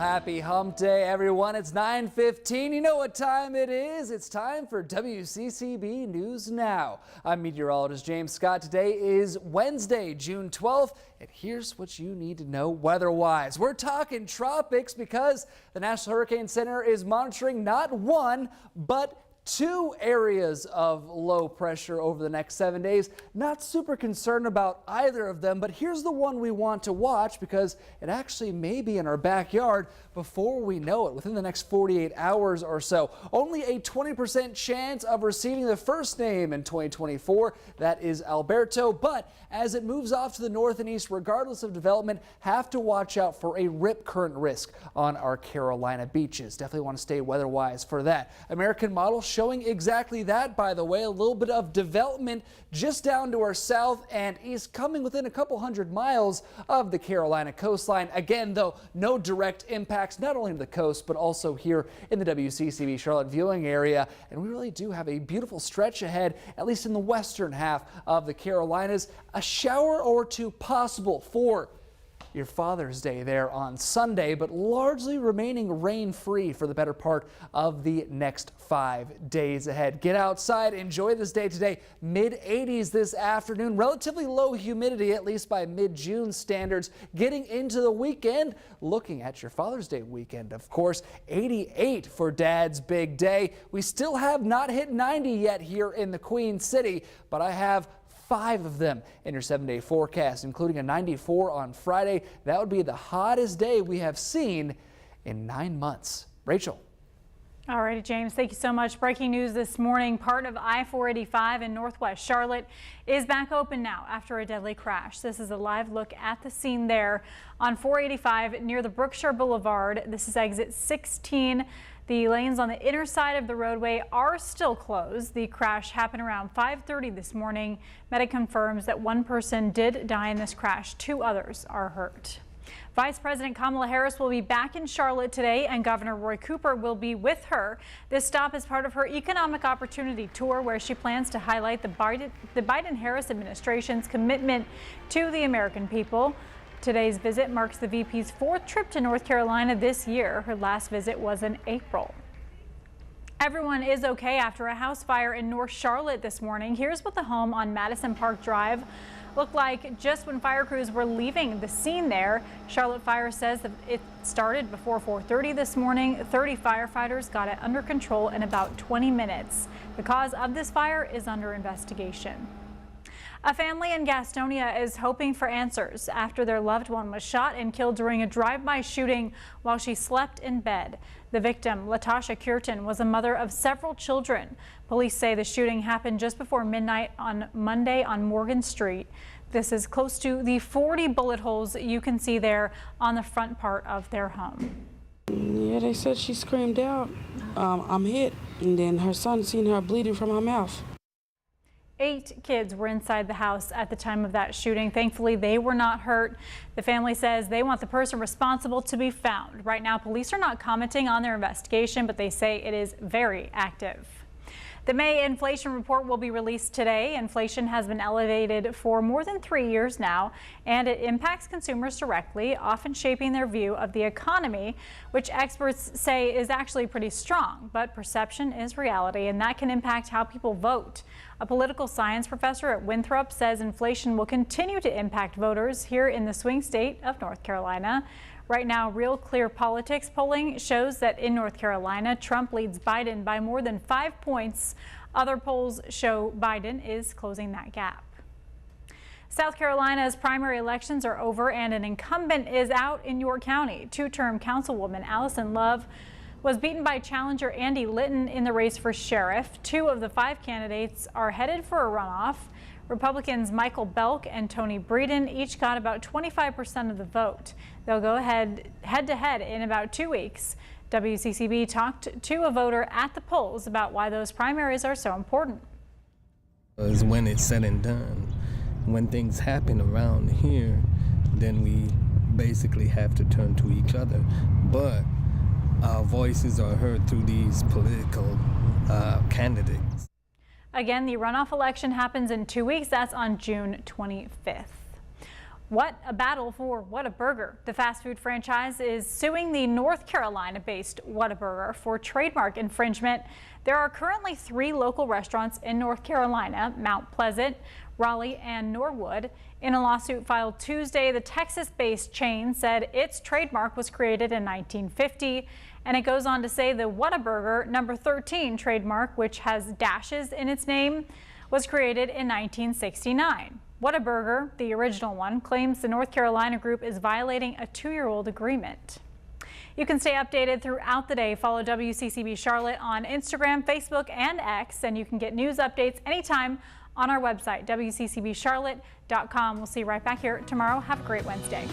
happy hump day, everyone. It's 9:15. You know what time it is. It's time for WCCB News Now. I'm meteorologist James Scott. Today is Wednesday, June 12th, and here's what you need to know weather-wise. We're talking tropics because the National Hurricane Center is monitoring not one, but two areas of low pressure over the next 7 days. Not super concerned about either of them, but here's the one we want to watch because it actually may be in our backyard before we know it, within the next 48 hours or so. Only a 20% chance of receiving the first name in 2024. That is Alberto, but as it moves off to the north and east, regardless of development, have to watch out for a rip current risk on our Carolina beaches. Definitely want to stay weather-wise for that. American model showing exactly that, by the way. A little bit of development just down to our south and east, coming within a couple hundred miles of the Carolina coastline. Again, though, no direct impacts, not only to the coast, but also here in the WCCB Charlotte viewing area. And we really do have a beautiful stretch ahead, at least in the western half of the Carolinas. A shower or two possible for your Father's Day there on Sunday, but largely remaining rain-free for the better part of the next 5 days ahead. Get outside, enjoy this day today. Mid-80s this afternoon, relatively low humidity, at least by mid-June standards. Getting into the weekend, looking at your Father's Day weekend, of course, 88 for Dad's big day. We still have not hit 90 yet here in the Queen City, but I have 5 of them in your 7-day forecast, including a 94 on Friday. That would be the hottest day we have seen in 9 months. Rachel. All righty, James, thank you so much. Breaking news this morning, part of I-485 in Northwest Charlotte is back open now after a deadly crash. This is a live look at the scene there on 485 near the Brookshire Boulevard. This is exit 16. The lanes on the inner side of the roadway are still closed. The crash happened around 5:30 this morning. Medic confirms that one person did die in this crash. 2 others are hurt. Vice President Kamala Harris will be back in Charlotte today, and Governor Roy Cooper will be with her. This stop is part of her Economic Opportunity Tour, where she plans to highlight the Biden-Harris administration's commitment to the American people. Today's visit marks the VP's 4th trip to North Carolina this year. Her last visit was in April. Everyone is okay after a house fire in North Charlotte this morning. Here's what the home on Madison Park Drive looked like just when fire crews were leaving the scene there. Charlotte Fire says that it started before 4:30 this morning. 30 firefighters got it under control in about 20 minutes. The cause of this fire is under investigation. A family in Gastonia is hoping for answers after their loved one was shot and killed during a drive-by shooting while she slept in bed. The victim, Latasha Curtin, was a mother of several children. Police say the shooting happened just before midnight on Monday on Morgan Street. This is close to the 40 bullet holes you can see there on the front part of their home. Yeah, they said she screamed out, I'm hit, and then her son seen her bleeding from her mouth. 8 kids were inside the house at the time of that shooting. Thankfully, they were not hurt. The family says they want the person responsible to be found. Right now, police are not commenting on their investigation, but they say it is very active. The May inflation report will be released today. Inflation has been elevated for more than 3 years now, and it impacts consumers directly, often shaping their view of the economy, which experts say is actually pretty strong. But perception is reality, and that can impact how people vote. A political science professor at Winthrop says inflation will continue to impact voters here in the swing state of North Carolina. Right now, Real Clear Politics polling shows that in North Carolina, Trump leads Biden by more than 5 points. Other polls show Biden is closing that gap. South Carolina's primary elections are over and an incumbent is out in York County. 2-term Councilwoman Allison Love was beaten by challenger Andy Litton in the race for sheriff. 2 of the 5 candidates are headed for a runoff. Republicans Michael Belk and Tony Breeden each got about 25% of the vote. They'll go head-to-head in about 2 weeks. WCCB talked to a voter at the polls about why those primaries are so important. Because when it's said and done, when things happen around here, then we basically have to turn to each other. But our voices are heard through these political candidates. Again, the runoff election happens in 2 weeks. That's on June 25th. What a battle for Whataburger. The fast food franchise is suing the North Carolina-based Whataburger for trademark infringement. There are currently 3 local restaurants in North Carolina, Mount Pleasant, Raleigh, and Norwood. In a lawsuit filed Tuesday, the Texas-based chain said its trademark was created in 1950. And it goes on to say the Whataburger number 13 trademark, which has dashes in its name, was created in 1969. Whataburger, the original one, claims the North Carolina group is violating a 2-year-old agreement. You can stay updated throughout the day. Follow WCCB Charlotte on Instagram, Facebook, and X, and you can get news updates anytime on our website, WCCBCharlotte.com. We'll see you right back here tomorrow. Have a great Wednesday.